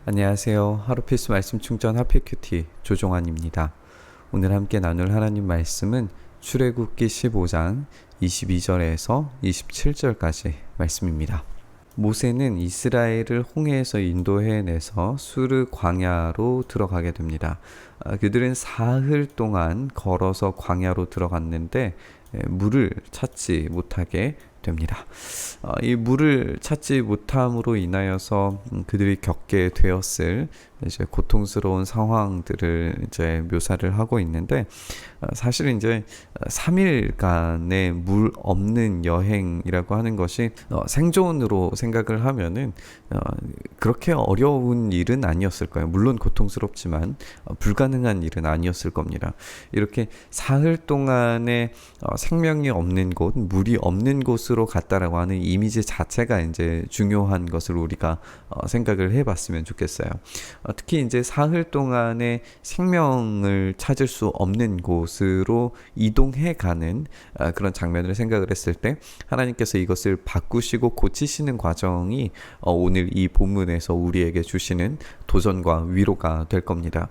안녕하세요. 하루 필수 말씀 충전 하필큐티 조종환입니다. 오늘 함께 나눌 하나님 말씀은 출애굽기 15장 22절에서 27절까지 말씀입니다. 모세는 이스라엘을 홍해에서 인도해내서 수르 광야로 들어가게 됩니다. 그들은 사흘 동안 걸어서 광야로 들어갔는데 물을 찾지 못하게 됩니다. 이 물을 찾지 못함으로 인하여서 그들이 겪게 되었을 이제 고통스러운 상황들을 이제 묘사를 하고 있는데, 사실 이제 3일간의 물 없는 여행이라고 하는 것이 생존으로 생각을 하면은 그렇게 어려운 일은 아니었을 거예요. 물론 고통스럽지만 불가능한 일은 아니었을 겁니다. 이렇게 사흘 동안의 생명이 없는 곳, 물이 없는 곳으로 갔다라고 하는 이미지 자체가 이제 중요한 것을 우리가 생각을 해봤으면 좋겠어요. 특히 이제 사흘 동안의 생명을 찾을 수 없는 곳으로 이동해 가는 그런 장면을 생각을 했을 때, 하나님께서 이것을 바꾸시고 고치시는 과정이 오늘 이 본문에서 우리에게 주시는 도전과 위로가 될 겁니다.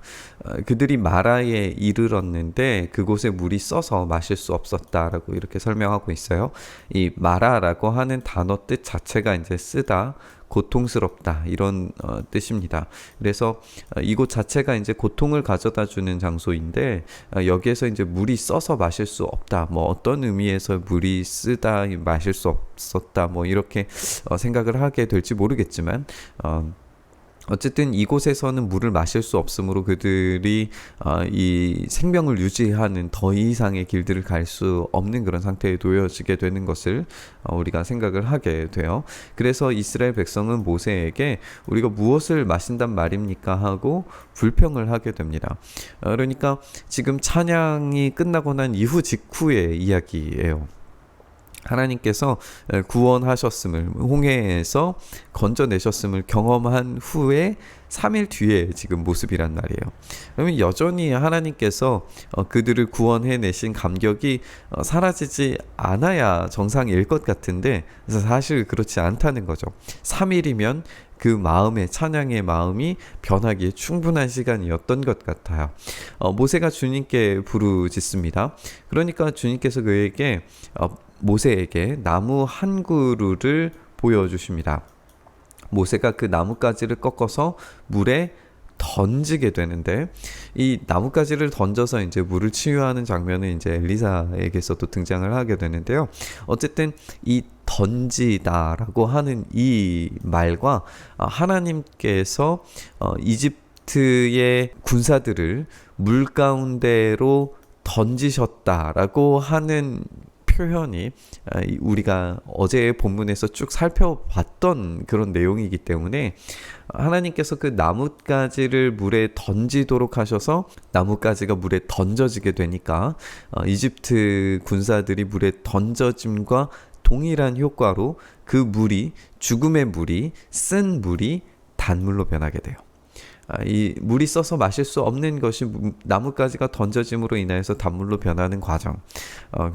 그들이 마라에 이르렀는데 그곳에 물이 써서 마실 수 없었다라고 이렇게 설명하고 있어요. 이 마라라고 하는 단어 뜻 자체가 이제 쓰다, 고통스럽다, 이런 뜻입니다. 그래서 이곳 자체가 이제 고통을 가져다 주는 장소인데, 여기에서 이제 물이 써서 마실 수 없다, 뭐 어떤 의미에서 물이 쓰다, 마실 수 없었다, 뭐 이렇게 생각을 하게 될지 모르겠지만, 어쨌든 이곳에서는 물을 마실 수 없으므로 그들이 이 생명을 유지하는 더 이상의 길들을 갈 수 없는 그런 상태에 놓여지게 되는 것을 우리가 생각을 하게 돼요. 그래서 이스라엘 백성은 모세에게 우리가 무엇을 마신단 말입니까 하고 불평을 하게 됩니다. 그러니까 지금 찬양이 끝나고 난 이후 직후의 이야기예요. 하나님께서 구원하셨음을, 홍해에서 건져내셨음을 경험한 후에 3일 뒤에 지금 모습이란 말이에요. 그러면 여전히 하나님께서 그들을 구원해내신 감격이 사라지지 않아야 정상일 것 같은데, 사실 그렇지 않다는 거죠. 3일이면 그 마음의, 찬양의 마음이 변하기에 충분한 시간이었던 것 같아요. 모세가 주님께 부르짖습니다. 그러니까 주님께서 그에게 모세에게 나무 한 그루를 보여주십니다. 모세가 그 나뭇가지를 꺾어서 물에 던지게 되는데, 이 나뭇가지를 던져서 이제 물을 치유하는 장면은 이제 엘리사에게서도 등장을 하게 되는데요. 어쨌든 이 던지다라고 하는 이 말과 하나님께서 이집트의 군사들을 물 가운데로 던지셨다라고 하는 표현이 우리가 어제 본문에서 쭉 살펴봤던 그런 내용이기 때문에, 하나님께서 그 나뭇가지를 물에 던지도록 하셔서 나뭇가지가 물에 던져지게 되니까 이집트 군사들이 물에 던져짐과 동일한 효과로 그 물이, 죽음의 물이, 쓴 물이 단물로 변하게 돼요. 이 물이 써서 마실 수 없는 것이 나뭇가지가 던져짐으로 인해서 단물로 변하는 과정,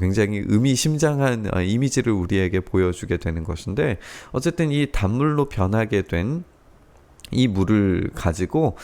굉장히 의미심장한 이미지를 우리에게 보여주게 되는 것인데, 어쨌든 이 단물로 변하게 된 이 물을 가지고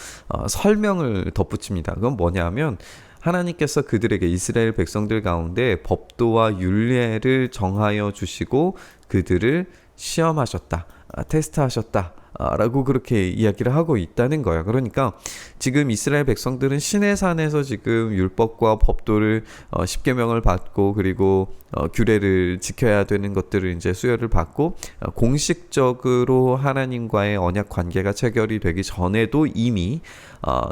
설명을 덧붙입니다. 그건 뭐냐면, 하나님께서 그들에게, 이스라엘 백성들 가운데 법도와 율례를 정하여 주시고 그들을 시험하셨다, 테스트하셨다 라고 그렇게 이야기를 하고 있다는 거야. 그러니까 지금 이스라엘 백성들은 시내산에서 지금 율법과 법도를 십계명을 받고, 그리고 규례를 지켜야 되는 것들을 이제 수여를 받고, 공식적으로 하나님과의 언약 관계가 체결이 되기 전에도 이미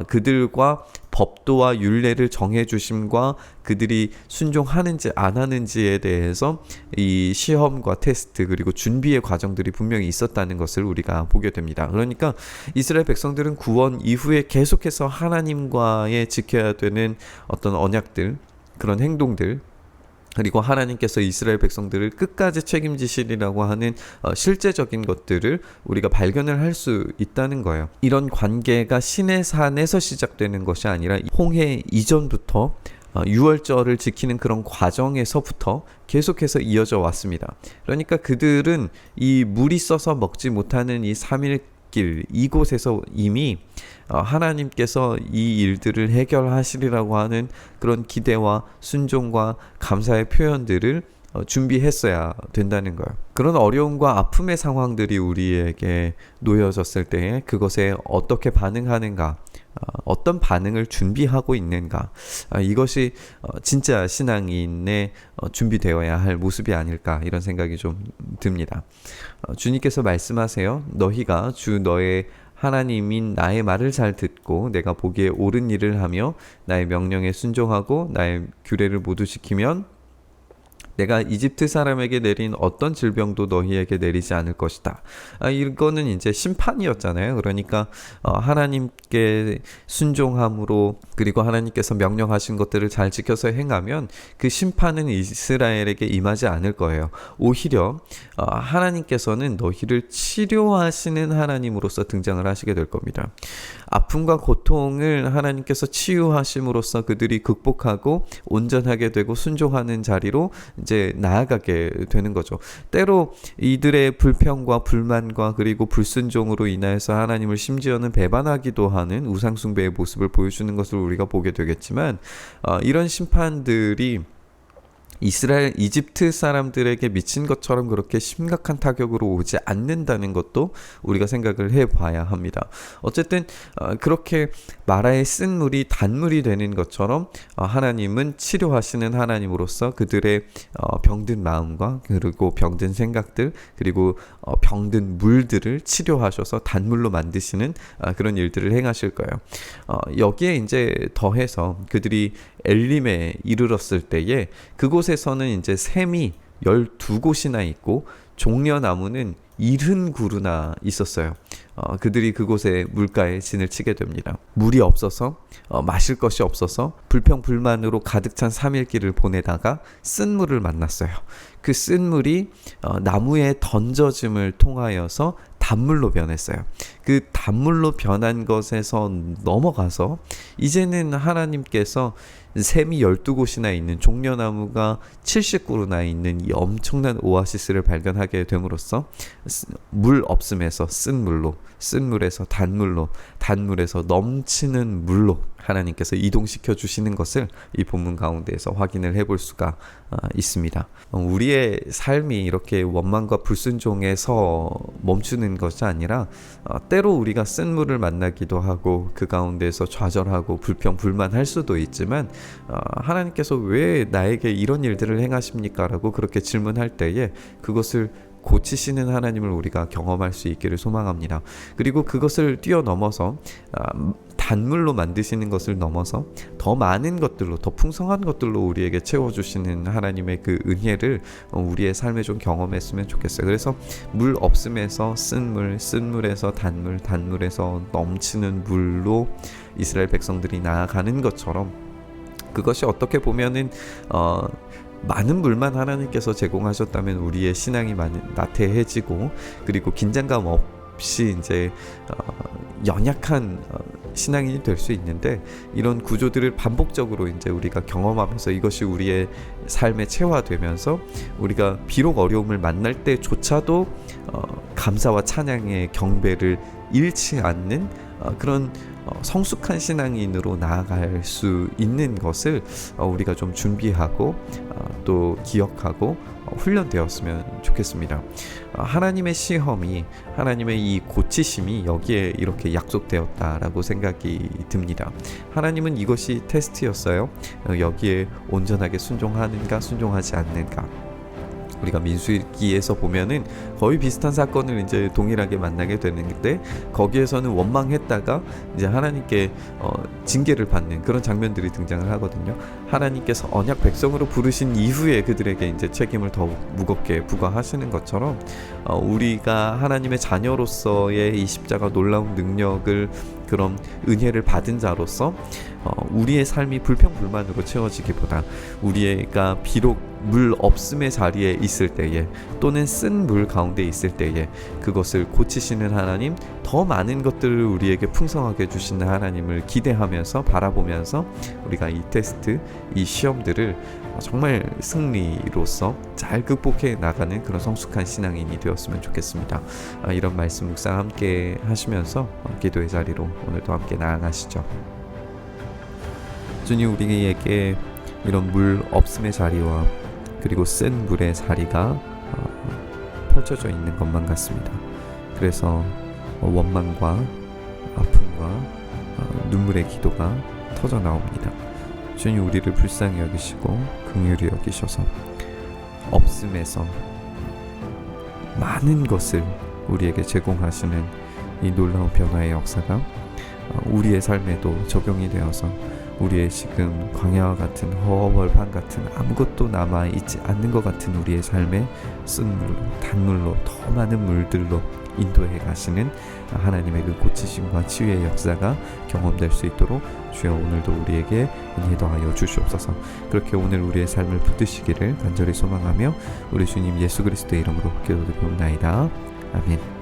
그들과 법도와 율례를 정해주심과 그들이 순종하는지 안 하는지에 대해서 이 시험과 테스트, 그리고 준비의 과정들이 분명히 있었다는 것을 우리가 보게 됩니다. 그러니까 이스라엘 백성들은 구원 이후에 계속해서 하나님과의 지켜야 되는 어떤 언약들, 그런 행동들, 그리고 하나님께서 이스라엘 백성들을 끝까지 책임지시리라고 하는 실제적인 것들을 우리가 발견을 할 수 있다는 거예요. 이런 관계가 시내산에서 시작되는 것이 아니라 홍해 이전부터 유월절을 지키는 그런 과정에서부터 계속해서 이어져 왔습니다. 그러니까 그들은 이 물이 써서 먹지 못하는 이 3일 길 이곳에서 이미 하나님께서 이 일들을 해결하시리라고 하는 그런 기대와 순종과 감사의 표현들을 준비했어야 된다는 거예요. 그런 어려움과 아픔의 상황들이 우리에게 놓여졌을 때에 그것에 어떻게 반응하는가, 어떤 반응을 준비하고 있는가, 이것이 진짜 신앙인의 준비되어야 할 모습이 아닐까, 이런 생각이 좀 듭니다. 주님께서 말씀하세요. 너희가 주 너의 하나님인 나의 말을 잘 듣고 내가 보기에 옳은 일을 하며 나의 명령에 순종하고 나의 규례를 모두 지키면 내가 이집트 사람에게 내린 어떤 질병도 너희에게 내리지 않을 것이다. 이거는 이제 심판이었잖아요. 그러니까 하나님께 순종함으로, 그리고 하나님께서 명령하신 것들을 잘 지켜서 행하면 그 심판은 이스라엘에게 임하지 않을 거예요. 오히려 하나님께서는 너희를 치료하시는 하나님으로서 등장을 하시게 될 겁니다. 아픔과 고통을 하나님께서 치유하심으로써 그들이 극복하고 온전하게 되고 순종하는 자리로 이제 나아가게 되는 거죠. 때로 이들의 불평과 불만과 그리고 불순종으로 인하여서 하나님을 심지어는 배반하기도 하는 우상숭배의 모습을 보여주는 것을 우리가 보게 되겠지만, 이런 심판들이 이집트 사람들에게 미친 것처럼 그렇게 심각한 타격으로 오지 않는다는 것도 우리가 생각을 해봐야 합니다. 어쨌든 그렇게 마라의 쓴 물이 단물이 되는 것처럼 하나님은 치료하시는 하나님으로서 그들의 병든 마음과 그리고 병든 생각들, 그리고 병든 물들을 치료하셔서 단물로 만드시는 그런 일들을 행하실 거예요. 여기에 이제 더해서 그들이 엘림에 이르렀을 때에 그곳에서는 이제 샘이 12곳이나 있고 종려나무는 70그루나 있었어요. 그들이 그곳에 물가에 진을 치게 됩니다. 물이 없어서 마실 것이 없어서 불평불만으로 가득 찬 3일길을 보내다가 쓴 물을 만났어요. 그 쓴 물이 나무에 던져짐을 통하여서 단물로 변했어요. 그 단물로 변한 것에서 넘어가서 이제는 하나님께서 샘이 12곳이나 있는 종려나무가 70그루나 있는 이 엄청난 오아시스를 발견하게 됨으로써 물 없음에서 쓴 물로, 쓴 물에서 단물로, 단물에서 넘치는 물로 하나님께서 이동시켜 주시는 것을 이 본문 가운데에서 확인을 해볼 수가 있습니다. 우리의 삶이 이렇게 원망과 불순종에서 멈추는 것이 아니라 때로 우리가 쓴 물을 만나기도 하고 그 가운데에서 좌절하고 불평 불만할 수도 있지만, 하나님께서 왜 나에게 이런 일들을 행하십니까? 라고 그렇게 질문할 때에 그것을 고치시는 하나님을 우리가 경험할 수 있기를 소망합니다. 그리고 그것을 뛰어넘어서 단물로 만드시는 것을 넘어서 더 많은 것들로, 더 풍성한 것들로 우리에게 채워주시는 하나님의 그 은혜를 우리의 삶에 좀 경험했으면 좋겠어요. 그래서 물 없음에서 쓴 물, 쓴 물에서 단물, 단물에서 넘치는 물로 이스라엘 백성들이 나아가는 것처럼, 그것이 어떻게 보면은 많은 물만 하나님께서 제공하셨다면 우리의 신앙이 나태해지고, 그리고 긴장감 없이 이제 연약한 신앙인이 될 수 있는데, 이런 구조들을 반복적으로 이제 우리가 경험하면서 이것이 우리의 삶에 체화되면서 우리가 비록 어려움을 만날 때조차도 감사와 찬양의 경배를 잃지 않는 그런 성숙한 신앙인으로 나아갈 수 있는 것을 우리가 좀 준비하고 또 기억하고 훈련되었으면 좋겠습니다. 하나님의 시험이, 하나님의 이 고치심이 여기에 이렇게 약속되었다라고 생각이 듭니다. 하나님은 이것이 테스트였어요. 여기에 온전하게 순종하는가 순종하지 않는가. 우리가 민수기에서 보면은 거의 비슷한 사건을 이제 동일하게 만나게 되는데, 거기에서는 원망했다가 이제 하나님께 징계를 받는 그런 장면들이 등장을 하거든요. 하나님께서 언약 백성으로 부르신 이후에 그들에게 이제 책임을 더욱 무겁게 부과하시는 것처럼, 우리가 하나님의 자녀로서의 이 십자가 놀라운 능력을, 그런 은혜를 받은 자로서 우리의 삶이 불평불만으로 채워지기보다 우리가 비록 물 없음의 자리에 있을 때에 또는 쓴 물 가운데 있을 때에 그것을 고치시는 하나님, 더 많은 것들을 우리에게 풍성하게 주시는 하나님을 기대하면서 바라보면서 우리가 이 테스트, 이 시험들을 정말 승리로서 잘 극복해 나가는 그런 성숙한 신앙인이 되었으면 좋겠습니다. 이런 말씀 묵상 함께 하시면서 기도의 자리로 오늘도 함께 나아가시죠. 주님, 우리에게 이런 물 없음의 자리와 그리고 쓴 물의 자리가 펼쳐져 있는 것만 같습니다. 그래서 원망과 아픔과 눈물의 기도가 터져 나옵니다. 주님, 우리를 불쌍히 여기시고 긍휼히 여기셔서 없음에서 많은 것을 우리에게 제공하시는 이 놀라운 변화의 역사가 우리의 삶에도 적용이 되어서 우리의 지금 광야와 같은 허벌판 같은 아무것도 남아있지 않는 것 같은 우리의 삶에 쓴물로, 단물로, 더 많은 물들로 인도해 가시는 하나님의 그 고치심과 치유의 역사가 경험될 수 있도록 주여 오늘도 우리에게 은혜 더하여 주시옵소서. 그렇게 오늘 우리의 삶을 붙드시기를 간절히 소망하며 우리 주님 예수 그리스도의 이름으로 기도드리옵나이다. 아멘.